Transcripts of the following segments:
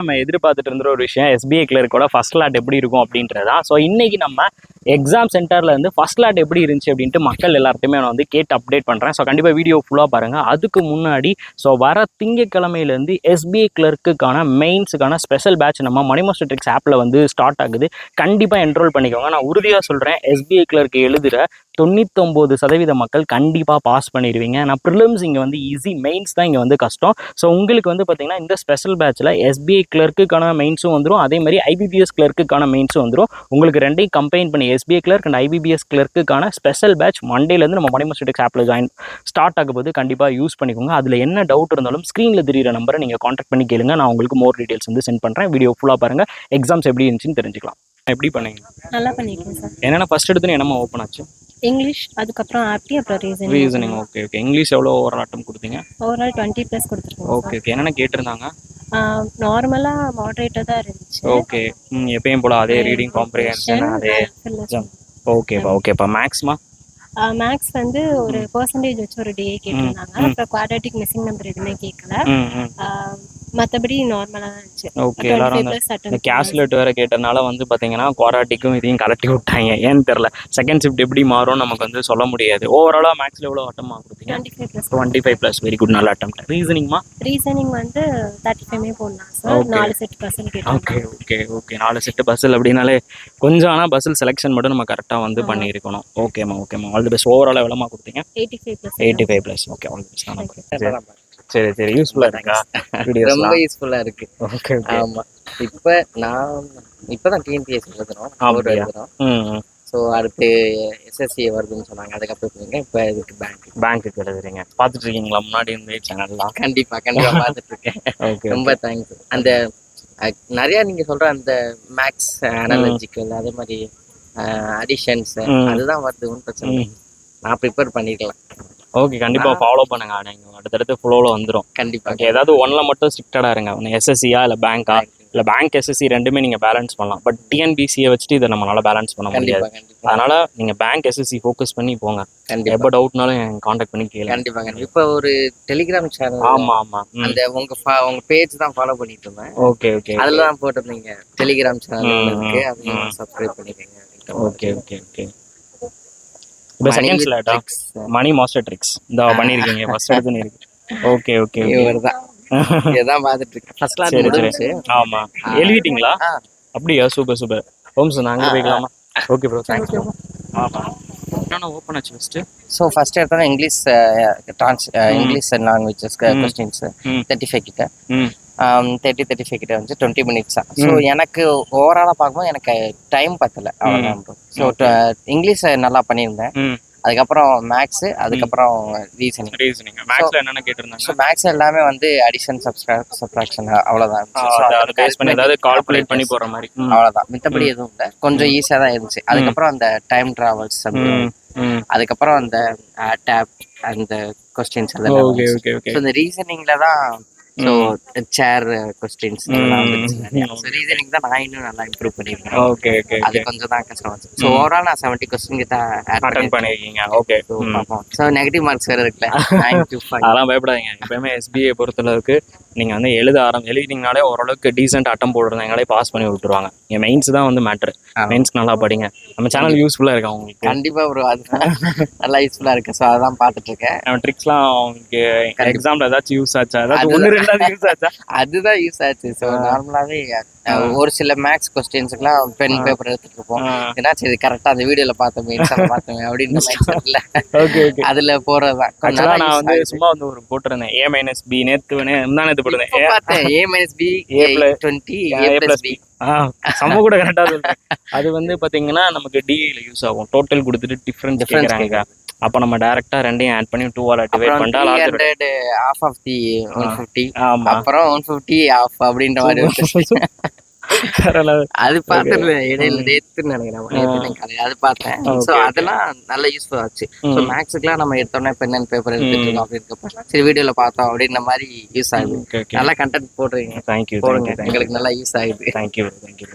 நம்ம எதிர்பார்த்துட்டு இருந்த ஒரு விஷயம் எஸ்பிஐ கிளர்க்கோட ஃபர்ஸ்ட் லாட் எப்படி இருக்கும் அப்படின்றதான். ஸோ இன்னைக்கு நம்ம எக்ஸாம் சென்டரில் இருந்து ஃபர்ஸ்ட் லாட் எப்படி இருந்துச்சு அப்படின்ட்டு மக்கள் எல்லாத்தையுமே நான் வந்து கேட்டு அப்டேட் பண்ணுறேன். ஸோ கண்டிப்பாக வீடியோ ஃபுல்லாக பாருங்கள். அதுக்கு முன்னாடி ஸோ வர திங்கக்கிழமையிலேருந்து எஸ்பிஐ கிளர்க்குக்கான மெயின்ஸுக்கான ஸ்பெஷல் பேட்ச் நம்ம மணி மாஸ்டர் ட்ரிக்ஸ் ஆப்பில் வந்து ஸ்டார்ட் ஆகுது. கண்டிப்பாக என்ரோல் பண்ணிக்கோங்க. நான் உறுதியாக சொல்கிறேன், எஸ்பிஐ கிளர்க்கு எழுதுகிற 99% மக்கள் கண்டிப்பாக பாஸ் பண்ணிடுவீங்க. நான் ப்ரிலிம்ஸ் இங்கே வந்து ஈஸி, மெயின்ஸ் தான் இங்கே வந்து கஷ்டம். ஸோ உங்களுக்கு வந்து பார்த்தீங்கன்னா இந்த ஸ்பெஷல் பேட்சில் எஸ்பிஐ கிளர்க்குக்கான மெயின்ஸும் வந்துடும், அதே மாதிரி ஐபிபிஎஸ் கிளர்க்குக்கான மெயின்ஸும் வந்துடும். உங்களுக்கு ரெண்டையும் கம்பைன் பண்ணி எஸ்பிஐ கிளர்க் அண்ட் ஐபிபிஎஸ் கிளர்க்குக்கான ஸ்பெஷல் பேட்ச் மண்டேலேருந்து நம்ம மணி மாஸ்டர் ட்ரிக்ஸ் ஆப்பில் ஸ்டார்ட் ஆகும் போது கண்டிப்பாக யூஸ் பண்ணிக்கோங்க. அதில் என்ன டவுட் இருந்தாலும் ஸ்க்ரீனில் தெரியிற நம்பரை நீங்கள் காண்டாக்ட் பண்ணி கேளுங்க. நான் உங்களுக்கு மோர் டீட்டெயில்ஸ் வந்து சென்ட் பண்ணுறேன். வீடியோ ஃபுல்லாக பாருங்கள், எக்ஸாம்ஸ் எப்படி இருந்துச்சுன்னு தெரிஞ்சுக்கலாம். எப்படி பண்ணீங்க? நல்லா பண்ணிருக்கேன் சார். என்னென்ன ஃபர்ஸ்ட் எடுத்து என்னமா ஓப்பன் ஆச்சு? இங்கிலீஷ், அதுக்கப்புறம் ஆப்டி, அப்புறம் ரீசனிங். Okay okay. இங்கிலீஷ் எவ்வளோ ஓவரால் அட்டம் கொடுத்தீங்க? ஓவரால் 20+ கொடுத்துருக்கோம். Okay okay. என்னென்ன கேட்டிருந்தாங்க? நார்மலாக மாடரேட்டாக தான் இருந்துச்சு. ஓகே. எப்பயும் போல அதே ரீடிங் காம்ப்ரிஹென்ஷன் அதே. ஓகேப்பா ஓகேப்பா. மேக்ஸ்மா? மேக்ஸ் வந்து ஒரு பெர்சன்டேஜ் வச்சு ஒரு டே கேட்டிருந்தாங்க. அப்புறம் குவாட்ராட்டிக் மிஸ்ஸிங் நம்பர் எதுவுமே கேட்கல. மற்றபடி நார்மலாக தான் இருந்துச்சு. ஓகே. எல்லாரும் இந்த கேல்குலேட் வேறு கேட்டதுனால வந்து பார்த்தீங்கன்னா குவாட்ராட்டிக்கும் இதையும் கலட்டி விட்டாங்க. ஏன்னு தெரில, செகண்ட் ஷிஃப்ட் எப்படி மாறும் நமக்கு வந்து சொல்ல முடியாது. ஓவராலாக மேக்ஸில் எவ்வளோ அட்டம் கொடுத்தீங்க? 25+. வெரி குட், நல்ல அட்டம். ரீசனிங்மா? ரீசனிங் வந்து 35 போடலாம் சார். 4 செட் பஸ்ஸில் கேட்டோம். Okay okay okay. 4 செட்டு பஸ்ஸில் அப்படின்னாலே கொஞ்சம், ஆனால் பஸ்ஸில் செலெக்ஷன் மட்டும் நம்ம கரெக்டாக வந்து பண்ணியிருக்கணும். ஓகேம்மா ஓகேம்மா. All the best. ஓவராலாக எவ்வளோமா கொடுத்தீங்க? 85+. Okay, all the best. சரி சரி. யூஸ்ஃபுல்லாக இருக்கா? ரொம்ப யூஸ்ஃபுல்லாக இருக்கு. ஓகே. ஆமாம். இப்போ இப்போதான் டிஎன்பிஎஸ்சி எழுதுறோம். ஸோ அடுத்து எஸ்எஸ்சி வருதுன்னு சொன்னாங்க, அதுக்கப்புறம் இப்போ இதுக்கு பேங்க்குக்கு எழுதுறீங்க. பார்த்துட்டு இருக்கீங்களா முன்னாடி இருந்தே சேனல்லாம்? கண்டிப்பாக பார்த்துட்டு இருக்கேன். ஓகே, ரொம்ப தேங்க்ஸ். அந்த நிறையா நீங்கள் சொல்கிற அந்த மேக்ஸ் அனாலஜிக்கல் அதே மாதிரி அடிஷன்ஸ் அதுதான் வருது. ஒன்றும் பிரச்சனை இல்லை, நான் ப்ரிப்பேர் பண்ணிக்கலாம். ஓகே, கண்டிப்பாக ஃபாலோ பண்ணுங்க. நீங்கள் அடுத்தடுத்து ஃப்ளோவில் வந்துடும். கண்டிப்பாக. ஓகே, ஏதாவது ஒன்றில் மட்டும் ஸ்ட்ரிக்டடாக இருங்க. ஒன்று எஸ்எஸ்சியா இல்லை பேங்க்கா, இல்லை பேங்க் எஸ்எஸ்சி ரெண்டுமே நீங்கள் பேலன்ஸ் பண்ணலாம். பட் டிஎன்பிசியை வச்சுட்டு இதை நம்மளால பேலன்ஸ் பண்ண முடியாது. அதனால நீங்கள் பேங்க் எஸ்எஸ்சி ஃபோக்கஸ் பண்ணி போங்க. எப்போ டவுட்னாலும் காண்டாக்ட் பண்ணி கேளுங்க. கண்டிப்பாக. இப்போ ஒரு டெலிகிராம் சேனல். ஆமாம். அந்த உங்கள் பேஜ் தான் ஃபாலோ பண்ணிட்டு இருந்தேன். Okay okay. அதில் தான் போட்டிருந்தீங்க டெலிகிராம் சேனல் இருக்கு, அதையும் சப்ஸ்கிரைப் பண்ணிக்கோங்க. Okay okay okay. இப்போ செகண்ட் ஸ்லாட்டா மணி மாஸ்டர் ட்ரிக்ஸ் இந்த பண்ணியிருக்கீங்க ஃபர்ஸ்ட் எடுத்துன்னு இருக்கு. Okay okay. இவர்தான் இதான் பார்த்துட்டு இருக்கேன். ஃபர்ஸ்ட் ஸ்லாட் முடிஞ்சிருச்சு. ஆமாம், எழுதிட்டீங்களா? அப்படியா, சூப்பர் சூப்பர். ஹோம்ஸ் நான் அங்கே போய்க்கலாமா? Okay bro, thanks bro. என்னென்ன ஓப்பன் ஆச்சு ஃபஸ்ட்டு? ஸோ ஃபர்ஸ்ட் எடுத்தோன்னா இங்கிலீஷ் இங்கிலீஷ் லாங்குவேஜஸ் கொஸ்டின்ஸ் 35 கிட்ட 35 கிட்ட வந்து 20 மினிட்ஸ் தான். ஸோ எனக்கு ஓவராலாக பார்க்கும்போது எனக்கு டைம் பத்தலை, அவ்வளோதான் ப்ரோ. ஸோ இங்கிலீஷ் நல்லா பண்ணியிருந்தேன். அதுக்கப்புறம் மேக்ஸ், அதுக்கப்புறம் ரீசனிங். மேக்ஸ்ல என்னென்ன கேட்டிருந்தாங்க? ஸோ மேக்ஸ் எல்லாமே வந்து அடிஷன் சப்ட்ராக்ஷன் அவ்வளோதான். ஏதாவது கால்குலேட் பண்ணி போற மாதிரி அவ்வளோதான், மித்தபடி எதுவும் இல்லை. கொஞ்சம் ஈஸியாக தான் இருந்துச்சு. அதுக்கப்புறம் அந்த டைம் டிராவல்ஸ், அதுக்கப்புறம் அந்த டேப் அந்த கொஸ்டின்ஸ் எல்லாம். இந்த ரீசனிங்ல தான் ஸோ சேர் கொஸ்டின்ஸ் ரீசனிங் தான் நான் இன்னும் நல்லா இம்ப்ரூவ் பண்ணியிருக்கேன். Okay okay. அது கொஞ்சம் தான் கஷ்டம். ஸோ ஓவரால் நான் 70 கொஸ்டின் கிட்ட அட்டெண்ட் பண்ணியிருக்கீங்க. ஓகே. ஸோ நெகட்டிவ் மார்க்ஸ் வேறு இருக்குல்ல, அதெல்லாம் பயப்படாதீங்க. எப்பயுமே எஸ்பிஐ பொறுத்தளவுக்கு நீங்கள் வந்து எழுதினீங்கனாலே ஓரளவுக்கு டீசென்ட் அட்டம் போடுறதுனாலே பாஸ் பண்ணி விட்டுருவாங்க. என் மெயின்ஸ் தான் வந்து மேட்ரு. மெயின்ஸ் நல்லா படிங்க. நம்ம சேனல் யூஸ்ஃபுல்லாக இருக்கா உங்களுக்கு? கண்டிப்பாக ப்ரோ, அது நல்லா யூஸ்ஃபுல்லாக இருக்கு. ஸோ அதான் பார்த்துட்டு இருக்கேன். நம்ம ட்ரிக்ஸ்லாம் உங்களுக்கு எக்ஸாமில் ஏதாச்சும் யூஸ் ஆச்சா? ஏதாச்சும் ஒன்று ரெண்டாவது யூஸ் ஆச்சா? அதுதான் யூஸ் ஆச்சு. ஸோ நார்மலாகவே ஒரு சில மேக்ஸ் கொஸ்டின்ஸுக்குலாம் பென் பேப்பர் எடுத்துட்டு இருப்போம். ஏன்னாச்சும் இது கரெக்டாக அந்த வீடியோவில் பார்த்தோமே அப்படின்னு ஓகே ஓகே. அதில் போகிறதுதான். நான் வந்து சும்மா வந்து ஒரு போட்டிருந்தேன் A-B நேற்று போட்டிருந்தேன். A-B A+B சம கூட கரெக்டா சொல்றேன். அது வந்து பாத்தீங்கன்னா நமக்கு டிஐல யூஸ் ஆகும். டோட்டல் கொடுத்துட்டு டிஃபரன்ஸ் கேக்குறாங்க. அப்ப நம்ம டைரக்டா ரெண்டையும் ஆட் பண்ணி 2 ஆல் டிவைட் பண்ணா 300 half of the 150. அப்புறம் 150 half அப்படின்ற மாதிரி அது பார்த்துட்டு இடையில நேத்துன்னு நினைக்கிறேன், அது பார்த்தேன். ஸோ அதெல்லாம் நல்ல யூஸ்ஃபுல் ஆச்சு. ஸோ மேக்ஸுக்குலாம் நம்ம எடுத்தோன்னே பென் அண்ட் பேப்பர் எடுத்துட்டு அப்படின்றப்ப சரி வீடியோல பார்த்தோம் அப்படின்ற மாதிரி யூஸ் ஆகுது. நல்லா கண்டென்ட் போடுறீங்க. தேங்க்யூ. எங்களுக்கு நல்லா யூஸ் ஆகுது. தேங்க்யூ.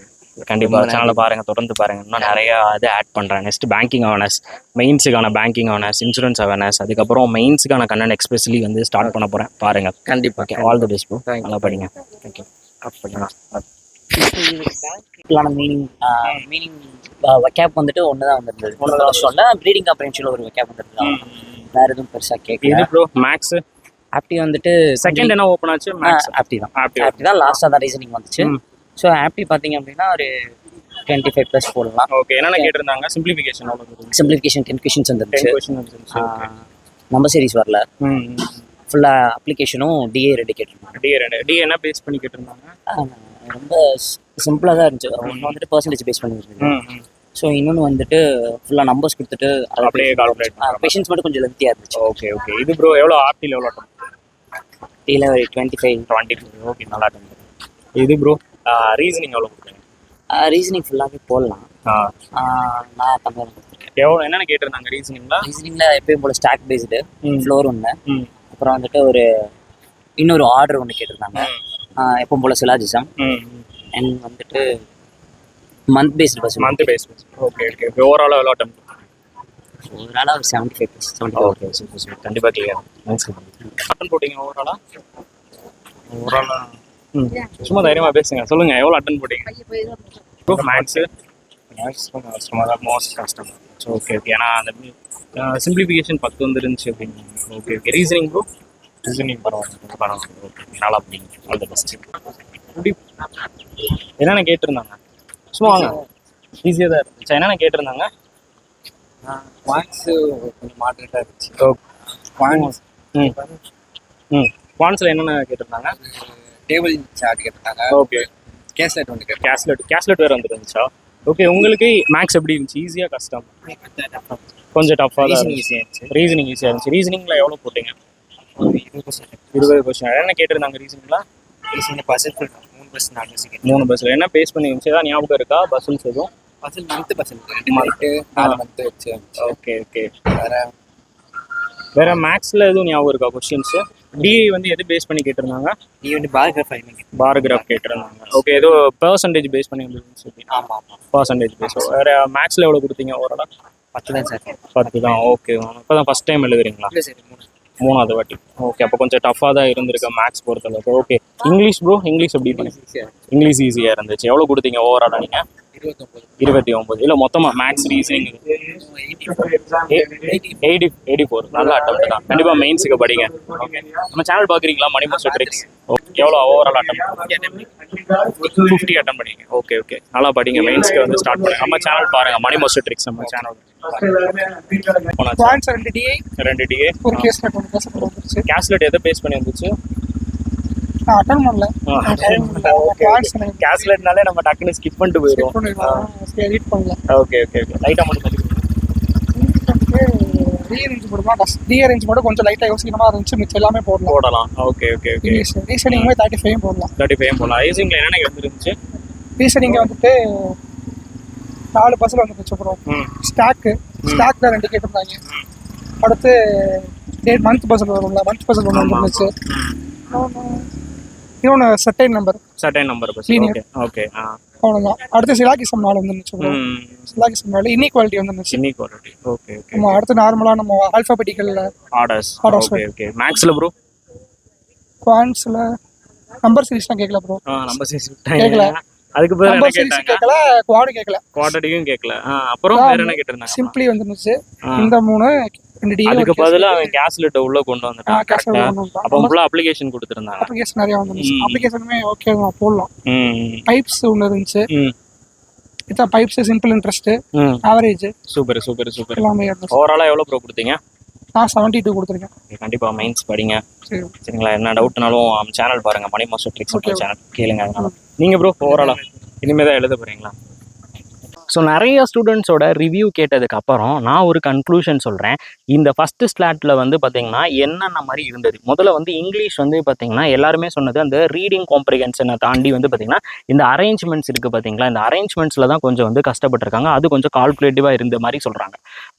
கண்டிப்பா சேனலை பாருங்க, தொடர்ந்து பாருங்க. இன்னும் நிறைய இது ஆட் பண்றேன். நெக்ஸ்ட் பேங்கிங் அவேர்னஸ், மெயின்ஸுக்கான பேங்கிங் அவேர்னஸ், இன்சூரன்ஸ் அவேர்னஸ், அதுக்கப்புறம் மெயின்ஸுக்கான கண்டென்ட் எக்ஸ்பெஷலி வந்து ஸ்டார்ட் பண்ண போறேன். பாருங்க. கண்டிப்பா. All the best bro. நல்லா படிங்க. தேங்க்யூ. அப்படியா? பேங்க்கான மீனிங் வெக்கேப் வந்துட்டு ஒன்று தான் வந்திருந்தது. ஒன்று வருஷம் இல்லை, ப்ரீடிங் காம்ப்ரிஹென்ஷனில் ஒரு வெக்கேப் வந்திருந்தது. வேறு எதுவும் பெருசாக கேட்கல. இது ப்ரோ மேக்ஸ் ஆப்டி வந்துட்டு செகண்ட் என்ன ஓப்பன் ஆச்சு? மேக்ஸ் ஆப்டி தான். ஆப்டி தான் லாஸ்ட்டாக தான் ரீசனிங் வந்துச்சு. ஸோ ஆப்டி பார்த்தீங்க அப்படின்னா ஒரு 25+ போடலாம். ஓகே, என்னென்ன கேட்டிருந்தாங்க? சிம்பிளிஃபிகேஷன் சிம்பிளிஃபிகேஷன் 10 கொஷின்ஸ் வந்துருச்சு. 10 கொஸ்டின் வந்துருச்சு. நம்பர் சீரிஸ் வரல. ஃபுல்லாக அப்ளிகேஷனும் டிஏ 2 கேட்டிருந்தாங்க. டி என்ன பேஸ் பண்ணி கேட்டிருந்தாங்க? ரொம்ப சிம்பிளாக தான் இருந்துச்சு. ஒன்று வந்துட்டு பர்சன்டேஜ் பேஸ் பண்ணி இருந்துச்சு. ஸோ இன்னொன்று வந்துட்டு ஃபுல்லாக நம்பர்ஸ் கொடுத்துட்டு அப்படியே கால்குலேட் கொஷின்ஸ் மட்டும் கொஞ்சம் லென்த்தியாக இருந்துச்சு. Okay okay. இது ப்ரோ எவ்வளோ ஆப்டியில் எவ்வளோ அட்டம்? டீல 25. ஓகே, நல்லா அட்டம். இது ப்ரோ ரீசனிங் எவ்வளோ கொடுக்குறீங்க? ரீசனிங் ஃபுல்லாகவே போடலாம். நான் தமிழ் கொடுத்துருக்கேன். எவ்வளோ என்னென்ன கேட்டிருந்தாங்க ரீசனிங்கில்? ரீசனிங்கில் எப்பயும் போல ஸ்டாக் பேஸ்டு, ஃப்ளோர் ஒன்று, ம் அப்புறம் வந்துட்டு இன்னொரு ஆர்டர் ஒன்று கேட்டிருந்தாங்க. எப்பவும் போல சிலாஜிசம் அண்ட் வந்துட்டு மந்த் பேஸ்டு பஸ். Month base. Okay okay. ஓவராலாக எவ்வளோ அட்டம்? ஓவராலாக ஒரு 75+. Okay, super super. கண்டிப்பாக கிளியர். அட்டன் போட்டிங்க ஓவராலாக? சும்மா தைரியமாக பேசுங்க, சொல்லுங்கள் எவ்வளோ அட்டன் போட்டிங்க? ப்ரோ மேக்ஸு கொஞ்சம் கஷ்டமாக தான், மோஸ்ட் கஷ்டம். Okay okay. ஏன்னா அந்த சிம்பிளிஃபிகேஷன் 10 வந்துருந்துச்சு அப்படின்னு. Okay okay. Reasoning bro? Reasoning பரவாயில்ல. ஓகே, நல்லா அப்படிங்க. All the best. என்னென்ன கேட்டிருந்தாங்க? சும்மா வாங்க, ஈஸியாக தான் இருந்துச்சு. என்னென்ன கேட்டிருந்தாங்க? குவான்ஸு கொஞ்சம் மாடரேட்டாக இருந்துச்சு. குவான்ஸ் குவான்ஸில் என்னென்ன கேட்டிருந்தாங்க? டேபிள் சார்ட் கேட்டாங்க. ஓகே. கேஸ்லெட் ஒன்று கேட்டாங்க. கேஸ்லெட் வேறு வந்துருந்துச்சா? ஓகே. உங்களுக்கு மேக்ஸ் எப்படி இருந்துச்சு? ஈஸியாக கஷ்டம்? கொஞ்சம் டஃப்பாக தான் இருந்துச்சு. ரீசனிங் ஈஸியாக இருந்துச்சு. ரீசனிங்கில் எவ்வளோ போட்டிங்க? 20 கொஸ்டின். என்ன கேட்டிருந்தாங்க ரீசனிங்கில்? ரீசனிங் பசில் 3 பஸ் 4 பஸ் 3 பஸ்ஸில் என்ன பேஸ் பண்ணி இருந்துச்சு? ஏதாவது ஞாபகம் இருக்கா? பஸ்ஸுன்னு எதுவும்? பசில் மந்த்து பசில் 4 மந்த்து வச்சு. Okay okay. வேறு மேக்ஸில் எதுவும் ஞாபகம் இருக்கா கொஸ்டின்ஸு? டிஐ வந்து எது பேஸ் பண்ணி கேட்டிருந்தாங்க? நீ வந்து பாராகிராஃப் பாராகிராஃப் கேட்டிருந்தாங்க. ஓகே. ஏதோ பெர்சன்டேஜ் பேஸ் பண்ணி வந்துருந்துச்சு. ஆமாம் ஆமாம். Percentage base. வேறு மேக்ஸில் எவ்வளோ கொடுத்தீங்க ஓவராலாக? 10 தான் சார். 10 தான். ஓகே. இப்போ தான் ஃபஸ்ட் டைம் எழுதுறீங்களா? இல்லை சார், 3வது வாட்டி. ஓகே. அப்போ கொஞ்சம் டஃப்பாக தான் இருந்திருக்கு மேக்ஸ் பொறுத்தளவுக்கு. ஓகே. English bro? இங்கிலீஷ் எப்படி பண்ணி? இங்கிலீஷ் ஈஸியாக இருந்துச்சு. எவ்வளோ கொடுத்தீங்க ஓவராலாக நீங்கள்? 29. இல்லை மொத்தமாக மேக்ஸ் ரீசனிங் 84. நல்ல அட்டம் தான். கண்டிப்பாக மெயின்ஸுக்கு படிங்க. ஓகே. நம்ம சேனல் பார்க்குறீங்களா? மணி மாஸ்டர் ட்ரிக்ஸ். ஓகே. எவ்வளோ ஓவரால் அட்டம்? 50 அட்டம் பண்ணிங்க. Okay okay. நல்லா படிங்க. மெயின்ஸ்க்கு வந்து ஸ்டார்ட் பண்ணுங்க. நம்ம சேனல் பாருங்கள், மணி மாஸ்டர் ட்ரிக்ஸ். நம்ம சேனல் குவான்ஸ் 2 டிஏ 2 டிஏ ஒரு கேஸ்லெட் ஒன்று பேசப்பட்டு வந்துருச்சு. கேஸ்லெட் எதை பேஸ் பண்ணி வந்துச்சு? அட்டன் பண்ணல. கேஸ்லெட்னாலே நம்ம டக்குன்னு ஸ்கிப் பண்ணிட்டு போயிடுவோம். எடிட் பண்ணல. Okay okay okay. லைட்டாக மட்டும் ரீஅரேஞ்ச் போடுமா? ரீஅரேஞ்ச் மட்டும் கொஞ்சம் லைட்டாக யோசிக்கணுமா இருந்துச்சு. மிச்சம் எல்லாமே போடலாம். Okay okay okay. ரீசனிங் 35 போடலாம். 35 போடலாம். ரீசனிங்கில் என்னென்ன வந்துருந்துச்சு? ரீசனிங் வந்துட்டு 4 பஸ்ஸில் வந்துருச்சு. அப்புறம் ஸ்டாக்கில் 2 கேட்டிருந்தாங்க. அடுத்து மந்த் பஸ்ஸில் வரும்ல, மந்த் பஸ்ஸில் ஒன்று வந்துருந்துச்சு. இன்னொன்று certain number bus. Okay okay. அவ்வளோதான். அடுத்து சிலாகிசம் 4 வந்துருந்துச்சு. சிலாகிசம் 4 இன்இக்வாலிட்டி வந்துருந்துச்சு. இன்இக்வாலிட்டி. Okay okay. நம்ம அடுத்து நார்மலாக நம்ம ஆல்ஃபாபெட்டிக்கல் ஆர்டர்ஸ். Okay okay. மேக்ஸில் ப்ரோ? குவான்ஸில் நம்பர் சீரிஸ்லாம் கேட்கல ப்ரோ. நம்பர் சீரிஸ் கேட்கல. அதுக்கு பதிலா நம்பர் சீரிஸ் கேட்கல, குவாடு கேட்கல, குவாட்ரடியும் கேட்கல. அப்புறம் வேற என்ன கேட்டிருந்தாங்க? சிம்பிளி வந்துருந்துச்சு. இந்த 3 2 டிஏ. அதுக்கு பதிலா அவன் கேஸ்லெட் உள்ள கொண்டு வந்துட்டான். கேஸ்லெட் அப்ப ஃபுல்லா அப்ளிகேஷன் கொடுத்திருந்தாங்க. அப்ளிகேஷன் நிறைய வந்துருச்சு. அப்ளிகேஷனுமே ஓகே தான், போடலாம். பைப்ஸ் ஒன்று இருந்துச்சு. இதான் pipes, simple interest, average. Super super super. எல்லாமே இருந்துச்சு. ஓவராலா எவ்வளவு ப்ரோ கொடுத்தீங்க? நான் 72 கொடுத்துருக்கேன். கண்டிப்பா மெயின்ஸ் படிங்க. சரிங்களா? என்ன டவுட்னாலும் சேனல் பாருங்க, மணி மாஸ்டர் ட்ரிக்ஸ் சேனல் கேளுங்க. அதனால நீங்க ப்ரோ ஓவராலா இனிமே தான் எழுத போறீங்களா? ஸோ நிறைய ஸ்டூடெண்ட்ஸோட ரிவ்யூ கேட்டதுக்கு அப்புறம் நான் ஒரு கன்க்ளூஷன் சொல்கிறேன். இந்த ஃபஸ்ட்டு ஸ்லாட்டில் வந்து பார்த்திங்கன்னா என்னென்ன மாதிரி இருந்தது. முதல்ல வந்து இங்கிலீஷ் வந்து பார்த்திங்கன்னா எல்லாருமே சொன்னது அந்த ரீடிங் காம்ப்ரிஹென்ஷனை தாண்டி வந்து பார்த்திங்கன்னா இந்த அரேஞ்ச்மெண்ட்ஸ் இருக்குது பார்த்திங்களா, இந்த அரேஞ்ச்மெண்ட்ஸில் தான் கொஞ்சம் வந்து கஷ்டப்பட்டுருக்காங்க. அது கொஞ்சம் கால்குலேட்டிவாக இருந்த மாதிரி சொல்கிறாங்க.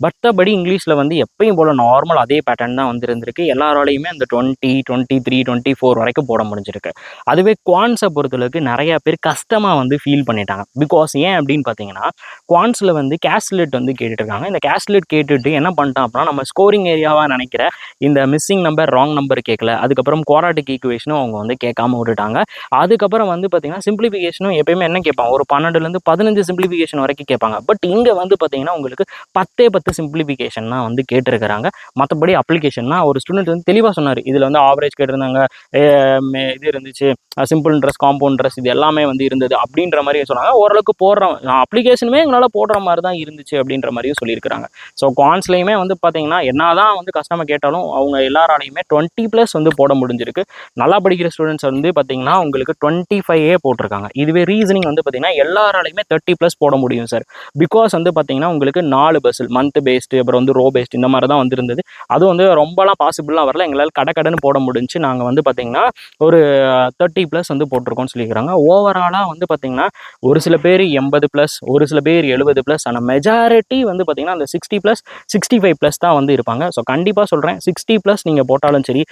மற்றபடி இங்கிலீஷில் வந்து எப்பயும் போல் நார்மல் அதே பேட்டர்ன் தான் வந்து இருந்திருக்கு. எல்லாராலையுமே அந்த 20, 23, 24 வரைக்கும் போட முடிஞ்சிருக்கு. அதுவே குவான்ஸை பொறுத்தளவுக்கு நிறையா பேர் கஷ்டமாக வந்து ஃபீல் பண்ணிட்டாங்க. பிகாஸ் ஏன் அப்படின்னு பார்த்தீங்கன்னா குவான்ஸில் வந்து கேஸ்லெட் வந்து கேட்டுட்டு இருக்காங்க. இந்த கேஸ்லெட் கேட்டுட்டு என்ன பண்ணிட்டான் அப்படின்னா, நம்ம ஸ்கோரிங் ஏரியாவாக நினைக்கிற இந்த மிஸ்ஸிங் நம்பர் ராங் நம்பர் கேட்கல. அதுக்கப்புறம் குவாட்ராட்டிக் ஈக்குவேஷனும் அவங்க வந்து கேட்காம விட்டுட்டாங்க. அதுக்கப்புறம் வந்து பார்த்தீங்கன்னா சிம்பிளிஃபிகேஷனும் எப்பயுமே என்ன கேட்பாங்க, ஒரு 12லேருந்து 15 சிம்பிளிஃபிகேஷன் வரைக்கும் கேட்பாங்க. பட் இங்கே வந்து பார்த்தீங்கன்னா உங்களுக்கு 10 சிம்பிளிஃபிகேஷன் தான் வந்து கேட்டிருக்கிறாங்க. மற்றபடி அப்ளிகேஷன்னா ஒரு ஸ்டூடெண்ட் வந்து தெளிவாக சொன்னார், இதில் வந்து ஆவரேஜ் கேட்டிருந்தாங்க, இது இருந்துச்சு, சிம்பிள் இன்ட்ரெஸ்ட், காம்பவுண்ட் இன்ட்ரெஸ்ட், இது எல்லாமே வந்து இருந்தது அப்படின்ற மாதிரி சொன்னாங்க. ஓரளவுக்கு போடுற அப்ளிகேஷனுமே எங்களால் போடுற மாதிரி தான் இருந்துச்சு அப்படின்ற மாதிரியும் சொல்லியிருக்கிறாங்க. ஸோ குவான்ஸ்லையுமே வந்து பார்த்தீங்கன்னா என்னதான் வந்து கஸ்டமர் கேட்டாலும் அவங்க எல்லாராலையுமே 20+ வந்து போட முடிஞ்சிருக்கு. நல்லா படிக்கிற ஸ்டூடெண்ட்ஸ் வந்து பார்த்தீங்கன்னா உங்களுக்கு 25 போட்டிருக்காங்க. இதுவே ரீசனிங் வந்து பார்த்தீங்கன்னா எல்லாராலையுமே 30+ போட முடியும் சார். பிகாஸ் வந்து பார்த்தீங்கன்னா உங்களுக்கு 4 பஸ்ஸில் மந்த் பேஸ்டு, அப்புறம் வந்து ரோ பேஸ்டு, இந்த மாதிரி தான் வந்து இருந்தது. அதுவும் வந்து ரொம்பலாம் பாசிபிளாக வரல, எங்களால் கடைன்னு போட முடிஞ்சு. நாங்கள் வந்து பார்த்தீங்கன்னா ஒரு 30+ வந்து போட்டிருக்கோம்னு சொல்லியிருக்கிறாங்க. ஓவராலாக வந்து பார்த்தீங்கன்னா ஒரு சில பேர் 80+, ஒரு சில பேர் 70+, ஆனால் மெஜாரிட்டி வந்து பார்த்தீங்கன்னா அந்த 60+, 65+ தான் வந்து இருப்பாங்க. ஸோ கண்டிப்பாக சொல்கிறேன், 60+ நீங்கள் போட்டாலும் சரி,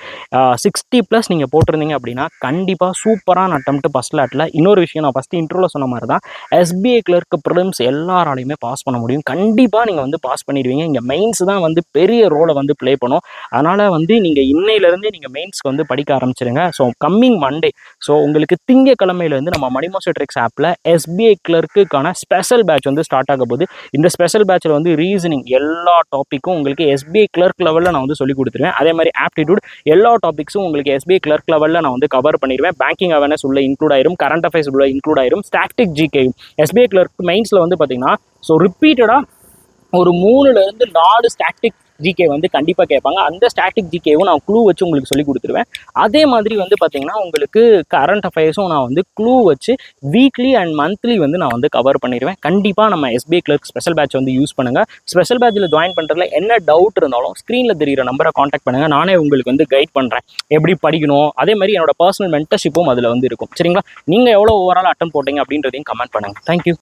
60+ நீங்கள் போட்டிருந்தீங்க அப்படின்னா கண்டிப்பாக சூப்பரான அட்டெம்ப்ட் ஃபஸ்ட் லாட்டில். இன்னொரு விஷயம், நான் ஃபஸ்ட்டு இன்ட்ரோவில் சொன்ன மாதிரி தான், SBI கிளர்க் ப்ரிலிம்ஸ் எல்லாராலையுமே பாஸ் பண்ண முடியும். கண்டிப்பாக நீங்கள் வந்து பாஸ் பண்ணிடுவீங்க. இங்கே மெயின்ஸ் தான் வந்து பெரிய ரோலை வந்து ப்ளே பண்ணும். அதனால் வந்து நீங்கள் இன்னையிலேருந்தே நீங்கள் மெயின்ஸ்க்கு வந்து படிக்க ஆரம்பிச்சிருங்க. ஸோ கம்மிங் மண்டே, ஸோ உங்களுக்கு திங்கக்கிழமையிலேருந்து நம்ம மணிமாஸ்டர் ட்ரிக்ஸ் ஆப்பில் SBI கிளர்க்குக்கான ஸ்பெஷல் பேட்ச் வந்து ஸ்டார்ட் ஆக போகுது. இந்த ஸ்பெஷல் பேட்சில் வந்து ரீசனிங் எல்லா டாப்பிக்கும் உங்களுக்கு SBI கிளர்க் லெவலில் நான் வந்து சொல்லி கொடுத்துருவேன். அதே மாதிரி ஆப்டிடியூட் எல்லா டாபிக்ஸும் உங்களுக்கு SBI கிளர்க் லெவலில் நான் வந்து கவர் பண்ணிடுவேன். பேங்கிங் அவேர்னஸ் உள்ள இன்க்ளூட் ஆயிரும், கரண்ட் அஃபேர்ஸ் உள்ள இன்க்ளூட் ஆயிரும், ஸ்டாட்டிக் ஜிகே. SBI கிளர்க் மெயின்ஸில் வந்து பார்த்தீங்கன்னா ஸோ ரிப்பீட்டடாக ஒரு 3லேருந்து 4 ஸ்டாட்டிக் ஜிகே வந்து கண்டிப்பாக கேட்பாங்க. அந்த ஸ்டாட்டிக் ஜிகேவும் நான் க்ளூ வச்சு உங்களுக்கு சொல்லி கொடுத்துருவேன். அதே மாதிரி வந்து பார்த்தீங்கன்னா உங்களுக்கு கரண்ட் அஃபேர்ஸும் நான் வந்து க்ளூ வச்சு வீக்லி அண்ட் மந்த்லி வந்து நான் வந்து கவர் பண்ணிடுவேன். கண்டிப்பாக நம்ம SBI கிளர்க் ஸ்பெஷல் பேட்ச் வந்து யூஸ் பண்ணுங்கள். ஸ்பெஷல் பேட்சில் ஜாயின் பண்ணுறதுல என்ன டவுட் இருந்தாலும் ஸ்க்ரீனில் தெரிகிற நம்பரை காண்டாக்ட் பண்ணுங்கள். நானே உங்களுக்கு வந்து கைட் பண்ணுறேன் எப்படி படிக்கணும். அதே மாதிரி என்னோட பர்சனல் மென்டர்ஷிப்பும் அதில் வந்து இருக்கும். சரிங்களா? நீங்கள் எவ்வளோ ஓவரால் அட்டம் போட்டீங்க அப்படின்றதையும் கமெண்ட் பண்ணுங்கள். தேங்க்யூ.